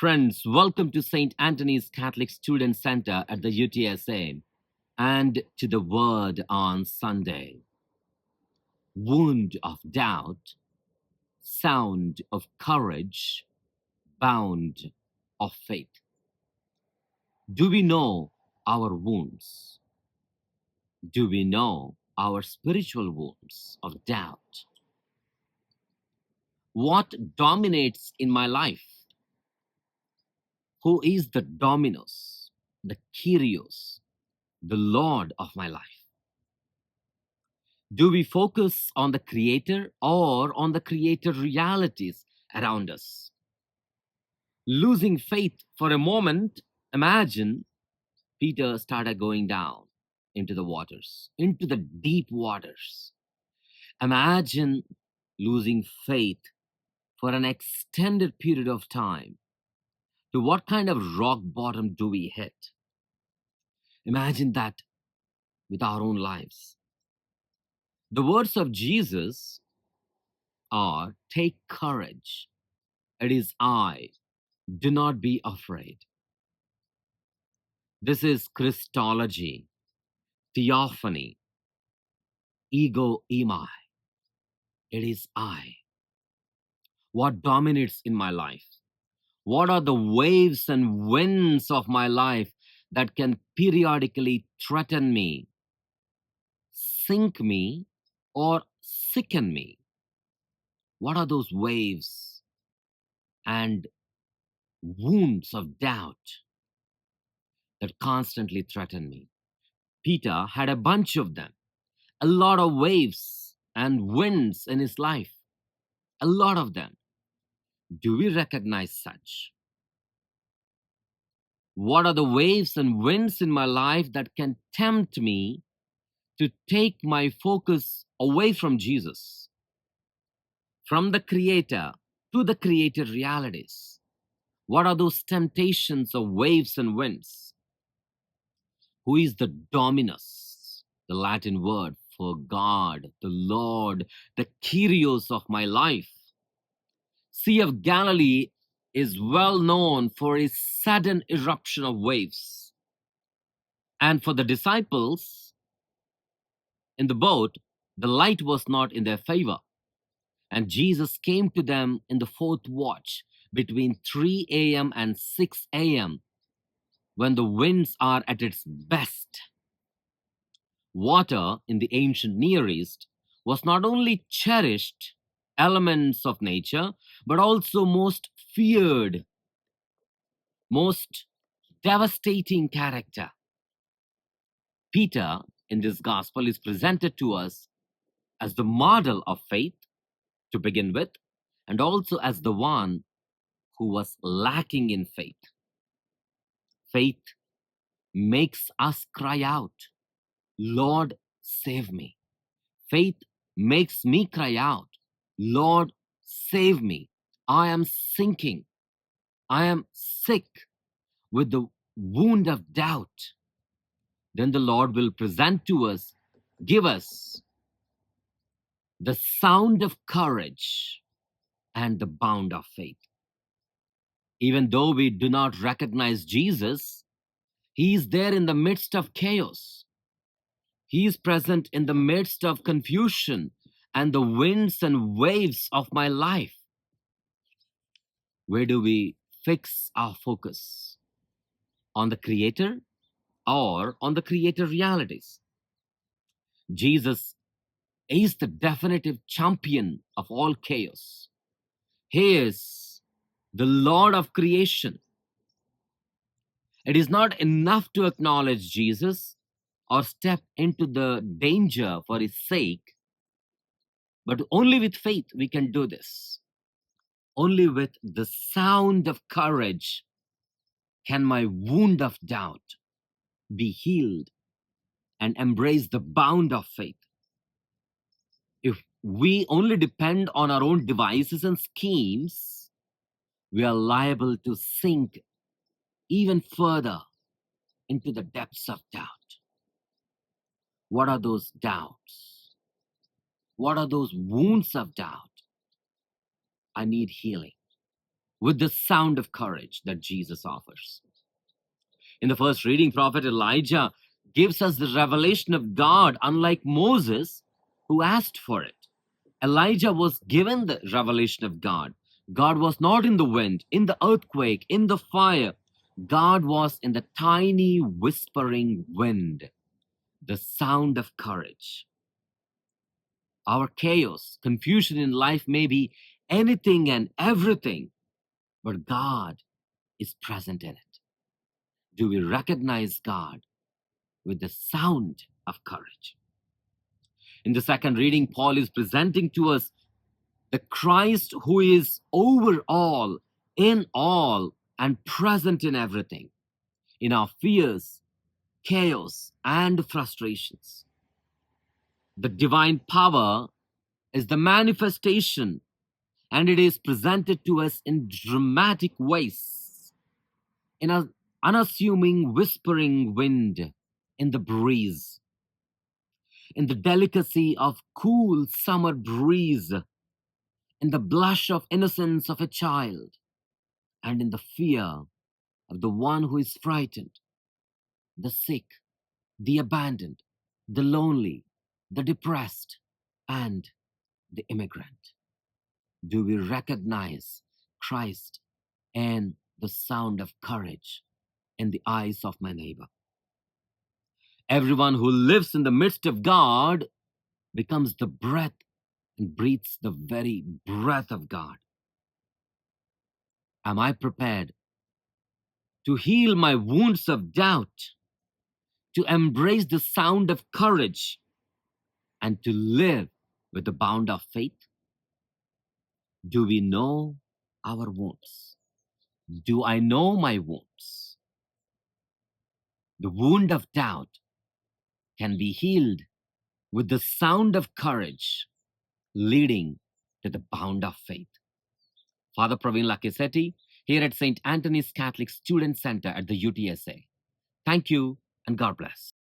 Friends, welcome to St. Anthony's Catholic Student Center at the UTSA and to the Word on Sunday. Wound of doubt, sound of courage, bound of faith. Do we know our wounds? Do we know our spiritual wounds of doubt? What dominates in my life? Who is the Dominus, the Kyrios, the Lord of my life? Do we focus on the Creator or on the created realities around us? Losing faith for a moment, imagine Peter started going down into the waters, into the deep waters. Imagine losing faith for an extended period of time. To what kind of rock bottom do we hit? Imagine that with our own lives. The words of Jesus are, "Take courage. It is I. Do not be afraid." This is Christology, theophany, ego eimi. It is I. What dominates in my life? What are the waves and winds of my life that can periodically threaten me, sink me, or sicken me? What are those waves and wounds of doubt that constantly threaten me? Peter had a bunch of them, a lot of waves and winds in his life, a lot of them. Do we recognize such? What are the waves and winds in my life that can tempt me to take my focus away from Jesus, from the Creator to the created realities? What are those temptations of waves and winds? Who is the Dominus, the Latin word for God, the Lord, the Kyrios of my life? Sea of Galilee is well known for its sudden eruption of waves. And for the disciples in the boat, the light was not in their favor. And Jesus came to them in the fourth watch between 3 a.m. and 6 a.m. when the winds are at its best. Water in the ancient Near East was not only cherished elements of nature, but also most feared, most devastating character. Peter, in this gospel, is presented to us as the model of faith to begin with, and also as the one who was lacking in faith. Faith makes us cry out, "Lord, save me." Faith makes me cry out, "Lord, save me. I am sinking. I am sick with the wound of doubt." Then the Lord will present to us, give us the sound of courage and the bound of faith. Even though we do not recognize Jesus, He is there in the midst of chaos. He is present in the midst of confusion and the winds and waves of my life. Where do we fix our focus? On the Creator or on the created realities? Jesus is the definitive champion of all chaos. He is the Lord of creation. It is not enough to acknowledge Jesus or step into the danger for His sake, but only with faith we can do this. Only with the sound of courage can my wound of doubt be healed and embrace the bound of faith. If we only depend on our own devices and schemes, we are liable to sink even further into the depths of doubt. What are those doubts? What are those wounds of doubt? I need healing. with the sound of courage that Jesus offers. In the first reading, Prophet Elijah gives us the revelation of God, unlike Moses, who asked for it. Elijah was given the revelation of God. God was not in the wind, in the earthquake, in the fire. God was in the tiny whispering wind, the sound of courage. Our chaos, confusion in life may be anything and everything, but God is present in it. Do we recognize God with the sound of courage? In the second reading, Paul is presenting to us the Christ who is over all, in all, and present in everything, in our fears, chaos, and frustrations. The divine power is the manifestation, and it is presented to us in dramatic ways, in an unassuming whispering wind, in the breeze, in the delicacy of cool summer breeze, in the blush of innocence of a child, and in the fear of the one who is frightened, the sick, the abandoned, the lonely, the depressed, and the immigrant. Do we recognize Christ and the sound of courage in the eyes of my neighbor? Everyone who lives in the midst of God becomes the breath and breathes the very breath of God. Am I prepared to heal my wounds of doubt, to embrace the sound of courage, and to live with the bound of faith? Do we know our wounds? Do I know my wounds? The wound of doubt can be healed with the sound of courage, leading to the bound of faith. Father Praveen Lakisetti, here at St. Anthony's Catholic Student Center at the UTSA. Thank you, and God bless.